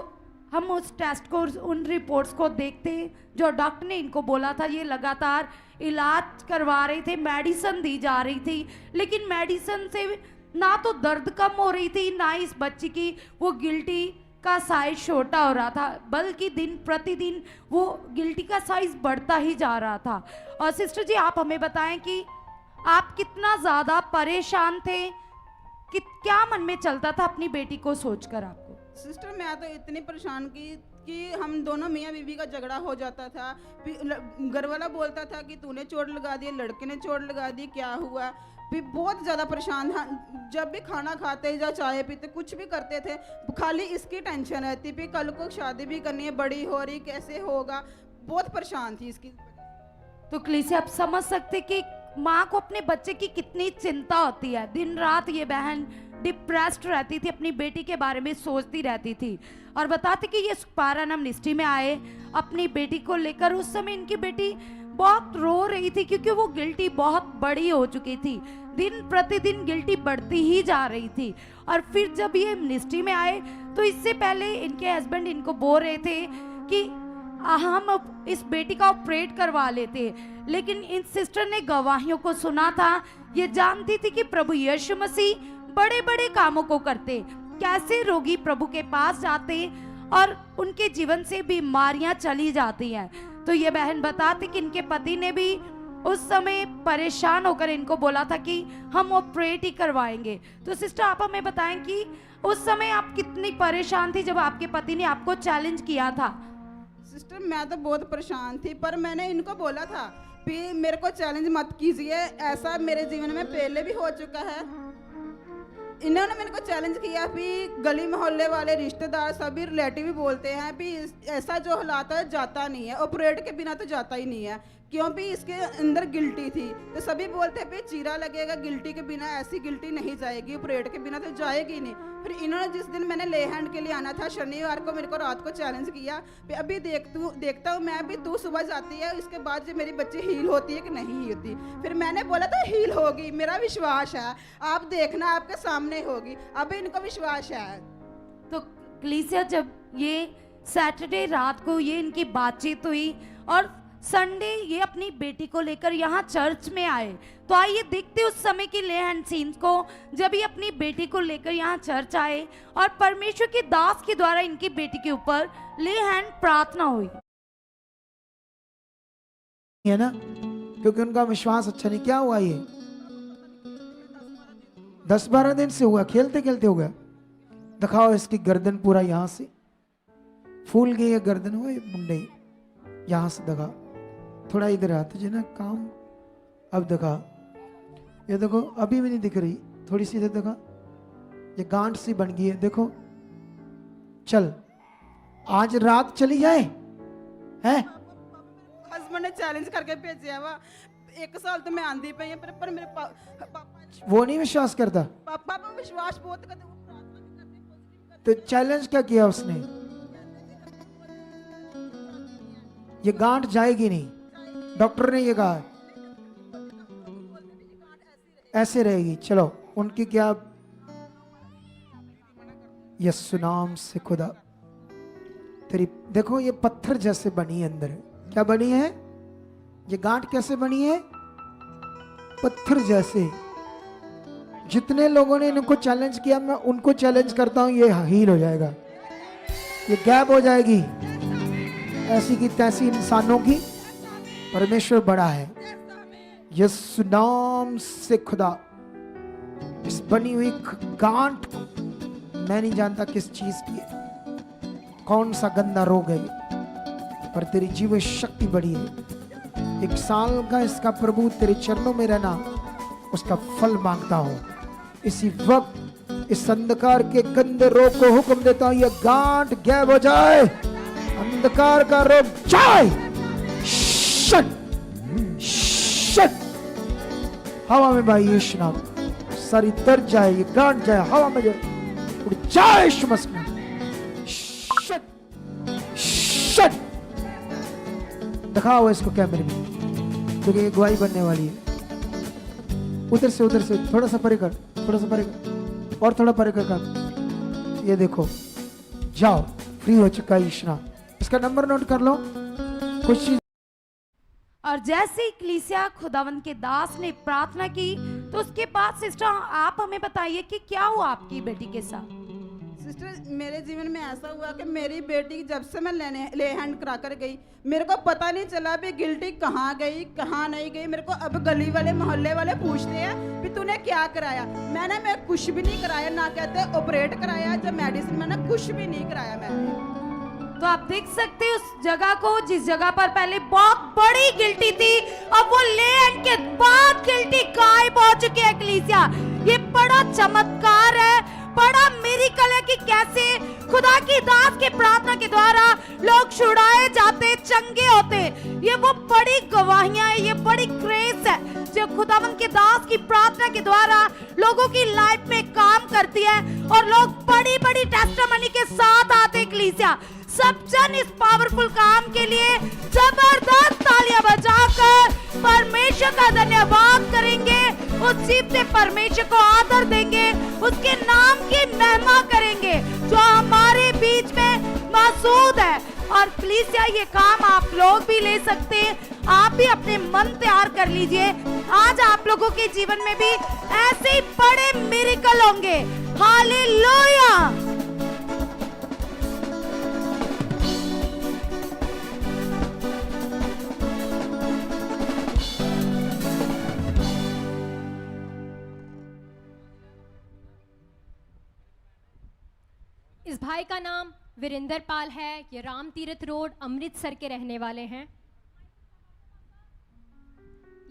हम उस टेस्ट को, उन रिपोर्ट्स को देखते जो डॉक्टर ने इनको बोला था। ये लगातार इलाज करवा रहे थे, मेडिसिन दी जा रही थी, लेकिन मेडिसिन से ना तो दर्द कम हो रही थी, ना इस बच्ची की वो गिल्टी का साइज छोटा हो रहा था, बल्कि दिन प्रतिदिन वो गिल्टी का साइज बढ़ता ही जा रहा था। और सिस्टर जी आप हमें बताएं कि आप कितना ज़्यादा परेशान थे, कि क्या मन में चलता था अपनी बेटी को सोचकर आपको? सिस्टर मैं तो इतनी परेशान की कि हम दोनों मियाँ बीवी का झगड़ा हो जाता था। घर वाला बोलता था कि तूने चोट लगा दी, लड़के ने चोट लगा दी, क्या हुआ। फिर बहुत ज़्यादा परेशान था, जब भी खाना खाते या चाय पीते कुछ भी करते थे खाली इसकी टेंशन रहती थी, कल को शादी भी करनी है, बड़ी हो रही, कैसे होगा, बहुत परेशान थी इसकी। तो क्लीसी आप समझ सकते कि माँ को अपने बच्चे की कितनी चिंता होती है। दिन रात ये बहन डिप्रेस्ड रहती थी, अपनी बेटी के बारे में सोचती रहती थी। और बताते कि ये सुखपारा मिनिस्ट्री में आए अपनी बेटी को लेकर। उस समय इनकी बेटी बहुत रो रही थी क्योंकि वो गिल्टी बहुत बड़ी हो चुकी थी, दिन प्रतिदिन गिल्टी बढ़ती ही जा रही थी। और फिर जब ये मिनिस्ट्री में आए तो इससे पहले इनके हस्बैंड इनको बोल रहे थे कि हम इस बेटी का ऑपरेट करवा लेते, लेकिन इन सिस्टर ने गवाहियों को सुना था। ये जानती थी कि प्रभु यीशु मसीह बड़े बड़े कामों को करते, कैसे रोगी प्रभु के पास जाते और उनके जीवन से बीमारियां चली जाती हैं। तो ये बहन बताती कि इनके पति ने भी उस समय परेशान होकर इनको बोला था कि हम ऑपरेट ही करवाएंगे। तो सिस्टर आप हमें बताएं कि उस समय आप कितनी परेशान थी जब आपके पति ने आपको चैलेंज किया था? सिस्टर मैं तो बहुत परेशान थी, पर मैंने इनको बोला था कि मेरे को चैलेंज मत कीजिए, ऐसा मेरे जीवन में पहले भी हो चुका है। इन्होंने मेरे को चैलेंज किया, भी गली मोहल्ले वाले रिश्तेदार सभी रिलेटिव भी बोलते हैं भी ऐसा जो हालात है जाता नहीं है, ऑपरेट के बिना तो जाता ही नहीं है, क्यों भी इसके अंदर गिल्टी थी। तो सभी बोलते हैं भी चीरा लगेगा, गिल्टी के बिना ऐसी गिल्टी नहीं जाएगी, ऑपरेट के बिना तो जाएगी नहीं। फिर इन्होंने जिस दिन मैंने ले हैंड के लिए आना था शनिवार को, मेरे को रात को चैलेंज किया कि अभी देखता हूँ मैं, अभी तू सुबह जाती है उसके बाद जो मेरी बच्ची हील होती है कि नहीं होती। फिर मैंने बोला था हील होगी, मेरा विश्वास है, आप देखना आपके सामने होगी। अभी इनको विश्वास है। तो क्लीसिया जब ये सैटरडे रात को ये इनकी बातचीत हुई और संडे ये अपनी बेटी को लेकर यहाँ चर्च में आए, तो आइए देखते उस समय की ले हैंड सीन्स को जब ये अपनी बेटी को लेकर यहाँ चर्च आए और परमेश्वर के दास के द्वारा इनकी बेटी के ऊपर ले हैंड प्रार्थना हुई है ना, क्योंकि उनका विश्वास अच्छा नहीं। क्या हुआ ये 10-12 दिन से हुआ, खेलते खेलते हो गया। दिखाओ इसकी गर्दन पूरा यहाँ से फूल गई है, गर्दन हुए मुंडे यहाँ से दिखा, थोड़ा इधर आ तुझे ना काम। अब दिखा, ये देखो अभी भी नहीं दिख रही, थोड़ी सी इधर दिखा, ये गांठ सी बन गई है, देखो। चल आज रात चली जाए है। हस्बैंड ने चैलेंज करके भेजा हुआ, 1 साल तो मैं आंधी पई है, पर मेरे पापा वो नहीं विश्वास करता, पापा पर विश्वास बहुत करते, वो प्रार्थना भी करते, पॉजिटिव करते। तो चैलेंज क्या किया उसने? ये गांठ जाएगी नहीं, डॉक्टर ने ये कहा ऐसे रहेगी। चलो उनकी क्या यीशु नाम से खुदा तेरी देखो ये पत्थर जैसे बनी है अंदर, क्या बनी है? ये गांठ कैसे बनी है? पत्थर जैसे। जितने लोगों ने इनको चैलेंज किया, मैं उनको चैलेंज करता हूं, ये हील हो जाएगा, ये गैप हो जाएगी। ऐसी की तैसी इंसानों की परमेश्वर बड़ा है। यीशु नाम से खुदा इस बनी हुई गांठ को, मैं नहीं जानता किस चीज की है, कौन सा गंदा रोग है, पर तेरी जीवन शक्ति बड़ी है। 1 साल का इसका प्रभु तेरे चरणों में रहना, उसका फल मांगता हूं। इसी वक्त इस अंधकार के गंदे रोग को हुक्म देता हूं, यह गांठ गैब हो जाए, अंधकार का रोग जाए, शट शट। हवा में भाई यीशु नाम, सारी दर्द जाए, ये गांठ जाए, हवा में जाए, उड़ जाए यीशु मसीह। Shut shut. दिखाओ इसको कैमरे में, क्योंकि ये गवाही बनने वाली है। उधर से थोड़ा सा परे कर, थोड़ा सा परे कर, और थोड़ा परे कर। ये देखो, जाओ, फ्री हो चुका है यीशु नाम। इसका नंबर नोट कर लो। कुछ चीज और जैसे ही कलीसिया खुदावन के दास ने प्रार्थना की, तो उसके बाद सिस्टर आप हमें बताइए कि क्या हुआ आपकी बेटी के साथ? सिस्टर, मेरे जीवन में ऐसा हुआ कि मेरी बेटी जब से मैं ले हैंड करा कर गई, मेरे को पता नहीं चला भी गिल्टी कहाँ गई कहाँ नहीं गई। मेरे को अब गली वाले मोहल्ले वाले पूछते हैं कि तूने क्या कराया। मैं कुछ भी नहीं कराया, ना कहते ऑपरेट कराया, जब मेडिसिन मैंने कुछ भी नहीं कराया। मैंने तो आप देख सकते हैं उस जगह को, जिस जगह पर पहले बहुत बड़ी गिल्टी थी, अब वो लेन के बाद गिल्टी गायब हो चुकी है। कलीसिया, ये बड़ा चमत्कार है, बड़ा मिरेकल है कि कैसे खुदा की दास के प्रार्थना के द्वारा लोग छुड़ाए जाते, चंगे होते। ये वो बड़ी गवाहियां है, ये बड़ी ग्रेस है जो खुदावन के दास की प्रार्थना के द्वारा लोगों की लाइफ में काम करती है, और लोग बड़ी बड़ी टेस्टिमनी के साथ आते। कलीसिया, सब जन इस पावरफुल काम के लिए जबरदस्त तालियां बजाकर परमेश्वर का धन्यवाद करेंगे, उस जीवते परमेश्वर को आदर देंगे, उसके नाम की महिमा करेंगे जो हमारे बीच में मौजूद है। और कलीसिया, ये काम आप लोग भी ले सकते हैं, आप भी अपने मन तैयार कर लीजिए। आज आप लोगों के जीवन में भी ऐसे ही बड़े मिरेकल होंगे। हालेलुया। इस भाई का नाम वीरेंद्र पाल है। ये राम तीर्थ रोड अमृतसर के रहने वाले हैं।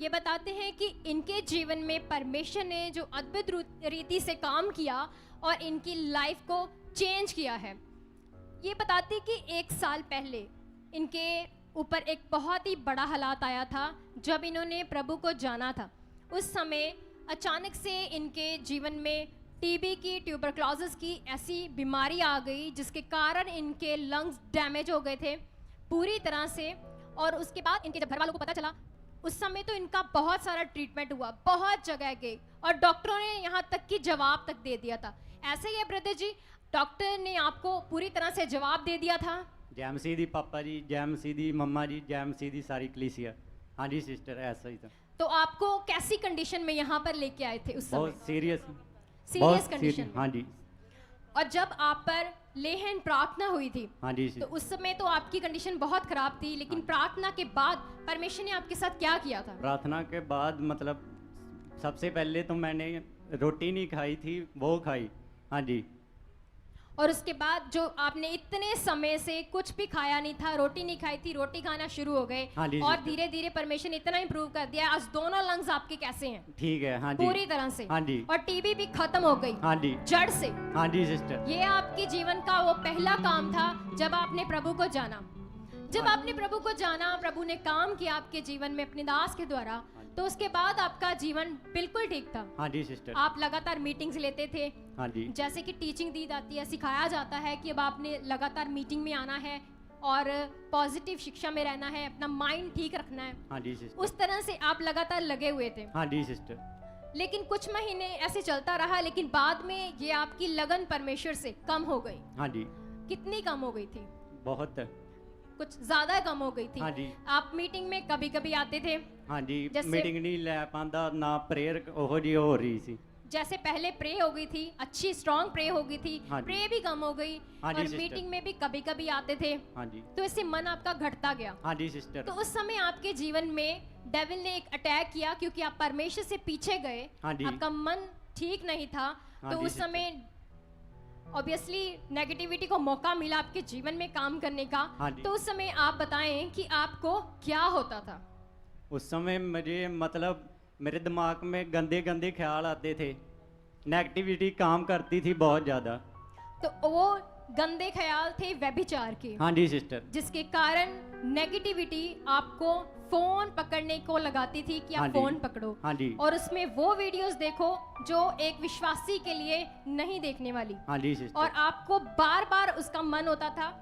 ये बताते हैं कि इनके जीवन में परमेश्वर ने जो अद्भुत रीति से काम किया और इनकी लाइफ को चेंज किया है। ये बताते कि 1 साल पहले इनके ऊपर एक बहुत ही बड़ा हालात आया था। जब इन्होंने प्रभु को जाना था, उस समय अचानक से इनके जीवन में टीबी की, ट्यूबरक्लोसिस की ऐसी बीमारी आ गई जिसके कारण इनके लंग्स डैमेज हो गए थे पूरी तरह से। और उसके बाद इनके जब घर वालों को पता चला, उस समय तो इनका बहुत सारा ट्रीटमेंट हुआ, बहुत जगह गए, और डॉक्टरों ने यहाँ तक कि जवाब तक दे दिया था। ऐसे ही है ब्रदर जी, डॉक्टर ने आपको पूरी तरह से जवाब दे दिया था? जैम सीधी पापा जी, जैम सीधी मम्मा जी, जैम सीधी सारी कलीसिया। हाँ जी सिस्टर, ऐसा ही था। तो आपको कैसी कंडीशन में यहाँ पर लेके आए थे उस समय? बहुत सीरियस कंडीशन में? हाँ जी। और जब आप पर लेहन प्रार्थना हुई थी, हाँ जी, तो उस समय तो आपकी कंडीशन बहुत खराब थी, लेकिन प्रार्थना के बाद परमेश्वर ने आपके साथ क्या किया था? प्रार्थना के बाद मतलब सबसे पहले तो मैंने रोटी नहीं खाई थी, वो खाई। हाँ जी। और उसके बाद जो आपने इतने समय से कुछ भी खाया नहीं था, रोटी नहीं खाई थी, रोटी खाना शुरू हो गए। हाँ जी, और धीरे धीरे परमेश्वर ने इतना इंप्रूव कर दिया, आज दोनों लंग्स आपके कैसे हैं? ठीक है। हाँ जी, पूरी तरह से। हाँ जी। और टीबी भी खत्म हो गई। हाँ जी, जड़ से। हाँ जी सिस्टर। ये आपके जीवन का वो पहला काम था जब आपने प्रभु को जाना। जब आपने प्रभु को जाना, प्रभु ने काम किया आपके जीवन में अपने दास के द्वारा, तो उसके बाद आपका जीवन बिल्कुल ठीक था। हाँ जी सिस्टर। आप लगातार मीटिंग्स लेते थे। हाँ जी। जैसे कि टीचिंग दी जाती है, सिखाया जाता है कि अब आपने लगातार मीटिंग में आना है और पॉजिटिव शिक्षा में रहना है, अपना माइंड ठीक रखना है। हाँ जी सिस्टर। उस तरह से आप लगातार लगे हुए थे। हाँ जी सिस्टर। लेकिन कुछ महीने ऐसे चलता रहा, लेकिन बाद में ये आपकी लगन परमेश्वर से कम हो गई। हाँ जी, कितनी कम हो गई थी? बहुत। कुछ ज्यादा कम हो गई थी। हाँ जी। आप मीटिंग में कभी कभी आते थे, हाँ जी, जैसे- मीटिंग नहीं ले पाता ना, प्रेयर ओहो जी हो रही सी। जैसे पहले प्रे हो गई थी, अच्छी स्ट्रांग प्रे हो गई थी, हाँ जी। प्रे भी कम हो गई, हाँ जी, और सिस्टर। मीटिंग में भी कभी कभी आते थे, हाँ जी, तो इससे मन आपका घटता गया। हाँ जी सिस्टर। तो उस समय आपके जीवन में डेविल ने एक अटैक किया, क्योंकि आप परमेश्वर से पीछे गए, हाँ जी। आपका मन ठीक नहीं था, हाँ तो जी, उस सिस्टर। समय ऑब्वियसली नेगेटिविटी को मौका मिला आपके जीवन में काम करने का। हाँ जी। तो उस समय आप बताएं कि आपको क्या होता था? उस समय मुझे मतलब मेरे दिमाग में गंदे गंदे ख्याल आते थे, नेगेटिविटी काम करती थी बहुत ज़्यादा। तो वो गंदे ख्याल थे व्यभिचार के, हाँ जी सिस्टर। जिसके कारण नेगेटिविटी आपको फोन पकड़ने को लगाती थी कि हाँ आप जी। फोन पकड़ो, हाँ जी, और उसमें वो वीडियोस देखो जो एक विश्वासी के लिए नहीं देखने वाली, हाँ जी और सिस्टर। आपको बार बार उसका मन होता था।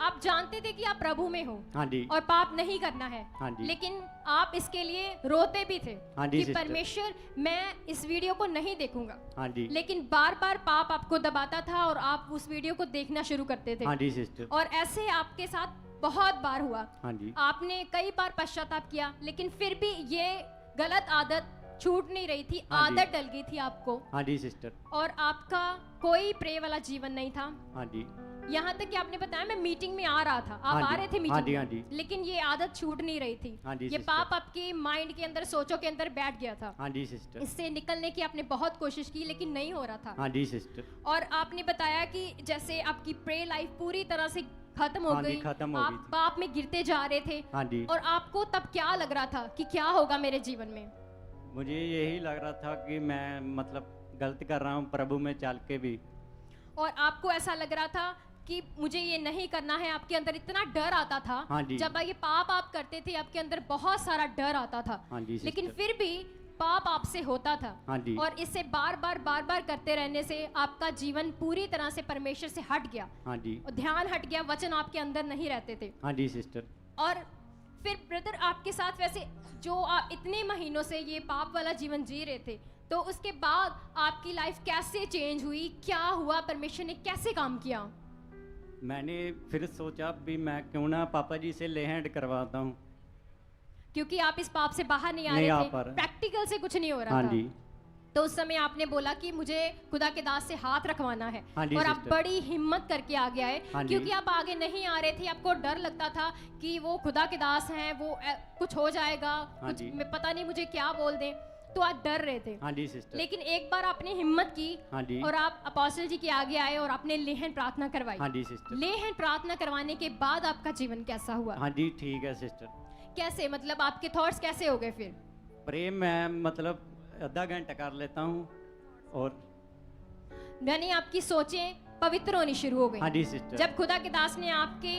आप जानते थे कि आप प्रभु में हो हाँ जी, और पाप नहीं करना है, हाँ जी। लेकिन आप इसके लिए रोते भी थे हाँ जी, कि सिस्टर। परमेश्वर मैं इस वीडियो को नहीं देखूंगा, हाँ जी, लेकिन बार बार पाप आपको दबाता था और आप उस वीडियो को देखना शुरू करते थे। हाँ जी सिस्टर। और ऐसे आपके साथ बहुत बार हुआ, हाँ जी, आपने कई बार पश्चाताप किया, लेकिन फिर भी ये गलत आदत छूट नहीं रही थी, हाँ जी। आदत डल गई थी आपको, हाँ जी सिस्टर। और आपका कोई प्रे वाला जीवन नहीं था। हाँ जी, यहाँ तक कि आपने बताया मैं मीटिंग में आ रहा था, आप हाँ आ जी, रहे थे हाँ मीटिंग जी, में, हाँ जी। लेकिन ये आदत छूट नहीं रही थी। हाँ जी, ये सिस्टर। पाप आपकी माइंड के अंदर, सोचों के अंदर बैठ गया था। हाँ जी सिस्टर। इससे निकलने की आपने बहुत कोशिश की, लेकिन नहीं हो रहा था। हाँ जी सिस्टर। और आपने बताया कि जैसे आपकी प्रे लाइफ पूरी तरह से खत्म हो हाँ जी, गई, खत्म हो गई आप थी। पाप में गिरते जा रहे थे, हाँ जी, और आपको तब क्या लग रहा था कि क्या होगा मेरे जीवन में? मुझे यही लग रहा था कि मैं मतलब गलत कर रहा हूँ प्रभु में चल के भी। और आपको ऐसा लग रहा था कि मुझे ये नहीं करना है, आपके अंदर इतना डर आता था। हाँ जी। जब ये पाप आप करते थे, आपके अंदर बहुत सारा डर आता था, हाँ जी, लेकिन सिस्टर। फिर भी पाप आपसे होता था। हाँ जी, और इसे बार बार करते रहने से आपका जीवन पूरी तरह से परमेश्वर से हट गया, हाँ जी, और ध्यान हट गया, वचन आपके अंदर नहीं रहते थे। हाँ जी सिस्टर। और फिर ब्रदर आपके साथ वैसे जो आप इतने महीनों से ये पाप वाला जीवन जी रहे थे, तो उसके बाद आपकी लाइफ कैसे चेंज हुई, क्या हुआ, परमेश्वर ने कैसे काम किया? मैंने फिर सोचा भी मैं क्यों ना पापा जी से ले हैंड करवाता हूँ। क्योंकि आप इस पाप से बाहर नहीं आ नहीं आ रहे पा थे, रहे। प्रैक्टिकल से कुछ नहीं हो रहा हाँ था। जी, तो उस समय आपने बोला कि मुझे खुदा के दास से हाथ रखवाना है, हाँ जी, और आप सिस्टर। बड़ी हिम्मत करके आगे आए, हाँ जी। क्योंकि आप आगे नहीं आ रहे थे, आपको डर लगता था कि वो खुदा के दास हैं, वो कुछ हो जाएगा, हाँ कुछ जी। मैं पता नहीं मुझे क्या बोल दें, तो आप डर रहे थे। हाँ जी सिस्टर। लेकिन एक बार आपने हिम्मत की, हाँ जी, और आप अपोस्टल जी के आगे आए और आपने लेहन प्रार्थना करवाई। हाँ जी सिस्टर। लेहन प्रार्थना करवाने के बाद आपका जीवन कैसा हुआ? हाँ जी ठीक है सिस्टर। कैसे, मतलब आपके थॉट्स कैसे हो गए फिर? प्रेम मैं मतलब आधा घंटा कर लेता हूँ, और यानी आपकी सोचें पवित्र होनी शुरू हो गई। हाँ जी सिस्टर। जब खुदा के दास ने आपके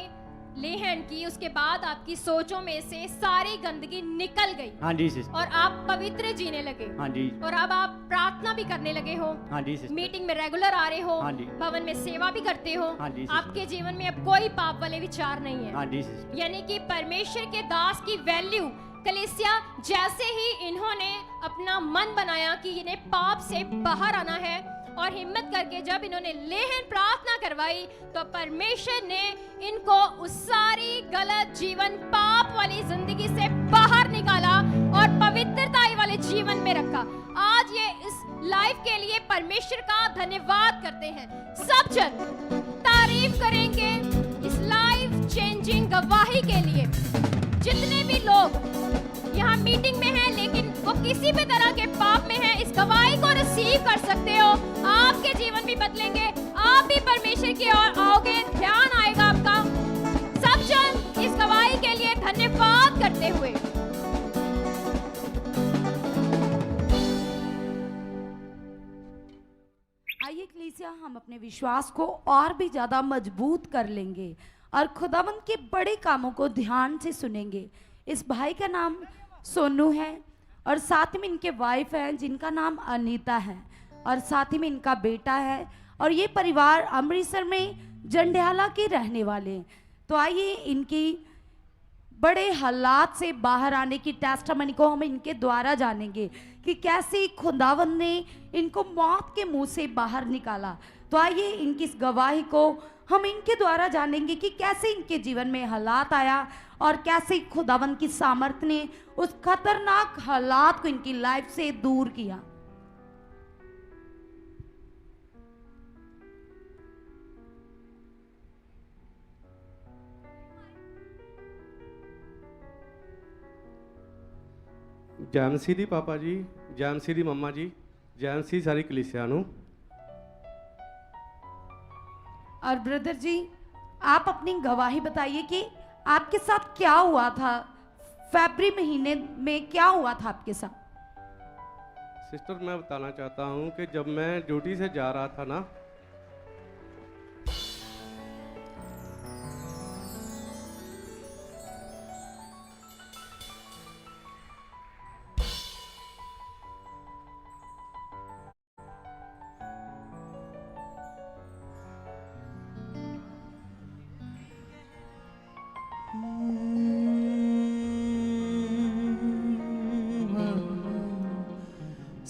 लेहन की, उसके बाद आपकी सोचों में से सारी गंदगी निकल गई, हाँ जी सिस्टर। और आप पवित्र जीने लगे, हाँ जी, और अब आप प्रार्थना भी करने लगे हो, हाँ जी सिस्टर। मीटिंग में रेगुलर आ रहे हो, हाँ जी। भवन में सेवा भी करते हो, हाँ जी, सिस्टर। आपके जीवन में अब कोई पाप वाले विचार नहीं है। हाँ जी सिस्टर। यानी कि परमेश्वर के दास की वैल्यू, कलीसिया जैसे ही इन्होंने अपना मन बनाया कि इन्हें पाप से बाहर आना है, और हिम्मत करके जब इन्होंने लेहन प्रार्थना करवाई, तो परमेश्वर ने इनको उस सारी गलत जीवन, पाप वाली जिंदगी से बाहर निकाला और पवित्रता वाले जीवन में रखा। आज ये इस लाइफ के लिए परमेश्वर का धन्यवाद करते हैं। सब जन तारीफ करेंगे इस लाइफ चेंजिंग गवाही के लिए। जितने भी लोग यहाँ मीटिंग में हैं, लेकिन वो किसी भी तरह के पाप में हैं, इस गवाही को रिसीव कर सकते हो। आपके जीवन भी बदलेंगे, आप भी परमेश्वर की ओर आओगे, ध्यान आएगा आपका। सब जन इस गवाही के लिए धन्यवाद करते हुए आइए कलीसिया, हम अपने विश्वास को और भी ज़्यादा मजबूत कर लेंगे और खुदावंद के बड़े कामों को ध्यान से सुनेंगे। इस भाई का नाम सोनू है, और साथ में इनके वाइफ हैं जिनका नाम अनीता है, और साथ ही में इनका बेटा है, और ये परिवार अमृतसर में जंडियाला के रहने वाले हैं। तो आइए इनकी बड़े हालात से बाहर आने की टेस्टमनी को हम इनके द्वारा जानेंगे कि कैसे खुदावंद ने इनको मौत के मुंह से बाहर निकाला। तो आइए इनकी इस गवाही को हम इनके द्वारा जानेंगे कि कैसे इनके जीवन में हालात आया और कैसे खुदावंद की सामर्थ ने उस खतरनाक हालात को इनकी लाइफ से दूर किया। ਜੈ ਮਸੀਹ ਦੀ ਪਾਪਾ ਜੀ, ਜੈ ਮਸੀਹ ਦੀ ਮੰਮਾ ਜੀ, ਜੈ ਮਸੀਹ ਸਾਰੀ ਕਲੀਸਿया ਨੂੰ। और ब्रदर जी, आप अपनी गवाही बताइए कि आपके साथ क्या हुआ था, फरवरी महीने में क्या हुआ था आपके साथ? सिस्टर मैं बताना चाहता हूँ कि जब मैं ड्यूटी से जा रहा था ना,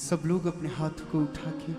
सब लोग अपने हाथों को उठा के